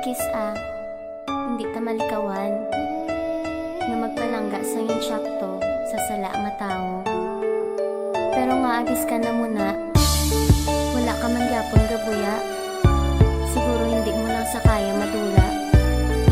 kis hindi ta malikawan nga magpalangga sa iyong tsakto sa sala nga tao. Pero nga agis ka na muna, wala ka man gyapon gabuya. Siguro hindi mo lang sa kaya madula.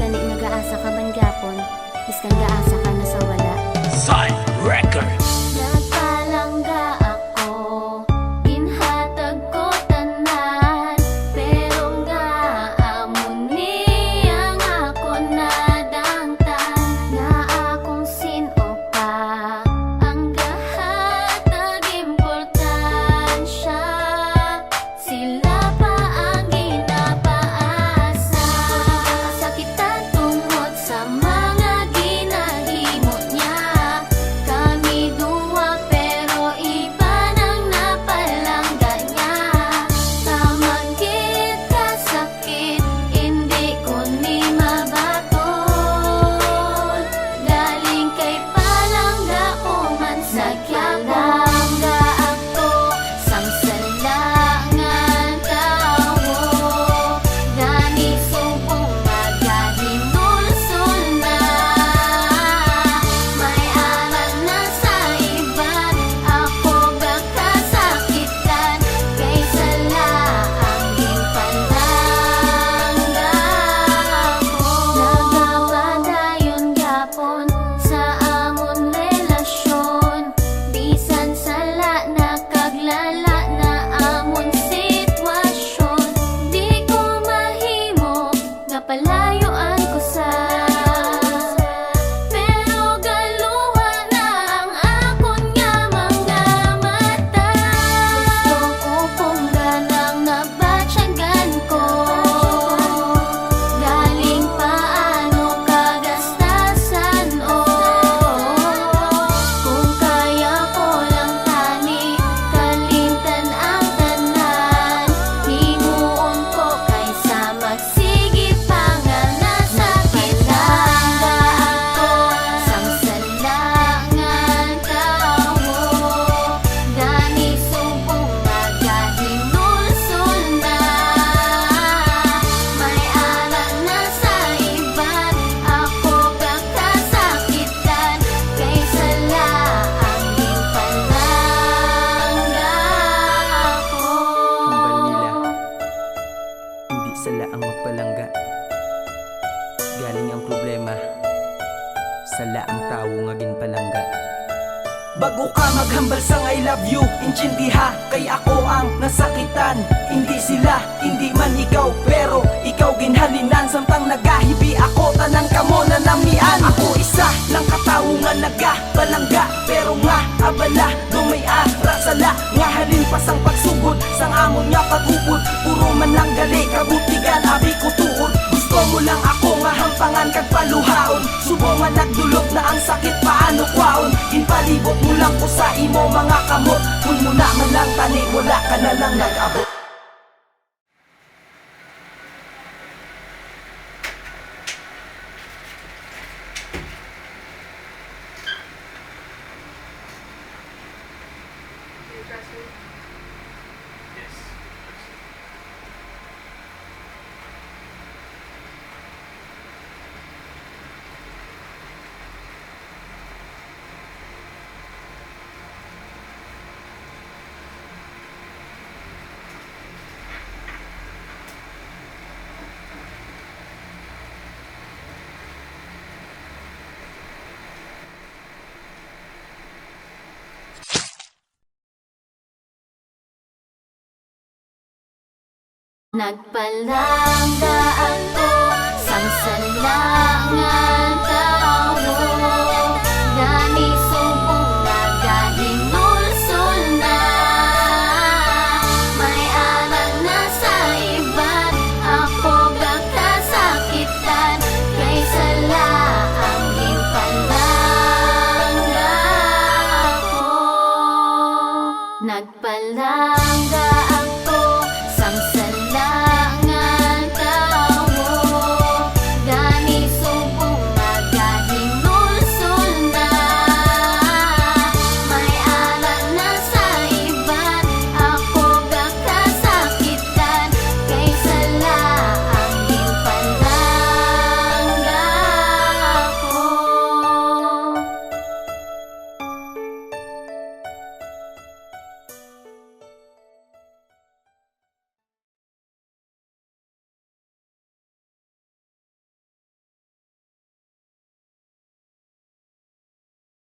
Gani nag-aasa ka man gyapon, iskan gaasa ka na sa wala. Side Records. Nagpalangga ako, ginhatag ko tanan, pero nga amon niyang ako nadangtan, nga akong sino pa ang gahatag importansya. Sila pa ang ginapaasa, sakitan tungod sa mga ginahimo niya. Kami duwa pero iba nang napalangga niya. Tamagit ka sakit, hindi ko ni mabaton. Galing kay palangga o man sa palangga ako, samsalangan tawo. Gani subong magahinulsol na, may aral na sa iban. Ako gakasakitan, kay sala ang ginpalangga ako. Nagapadayon yapon sa amon relasyon, bisan sala nakaglala na amon sitwasyon. Di ko mahimo nga palayuan ko sa, pero galuha na ang akon nga mga mata. Gusto ko kung ganang nabatyagan ko, galing paano kagastasan o. Kung kaya ko lang tani kalimtan ang tanan, himuon ko kaysa magsige pa nga nasa palangga ako, samsalangan tawo. Gani subong magahinulsol na, may aral na sa iban. Ako kakasakitan, kay sala ang ginpalangga ako. Hambal nila, hindi sala ang magpalangga. Galing ang problema, sala ang tao nga ginpalangga. Bago ka maghambal sang I love you, intindiha, kay ako ang nasakitan. Hindi sila, hindi man ikaw, pero ikaw ginhalinan. Samtang nagahibi ako, tanan ka mo na namian. Ako isa lang katao nga nagapalangga, pero nga abala, dumay ara sala. Nga halin pa sang pagsugod, sang amon nga pag-upod. Puro man lang gali, kabutigan, abi ko tuod. Gusto mo lang ako nga hampangan kag paluhaon. Subo nga nagdulot na ang sakit paano kwaon. Ginpalibot mo lang ko sa imo mga kamot. Kung muna man lang tani, wala ka na lang nag-abot. Nagpalangga ako, samsalangan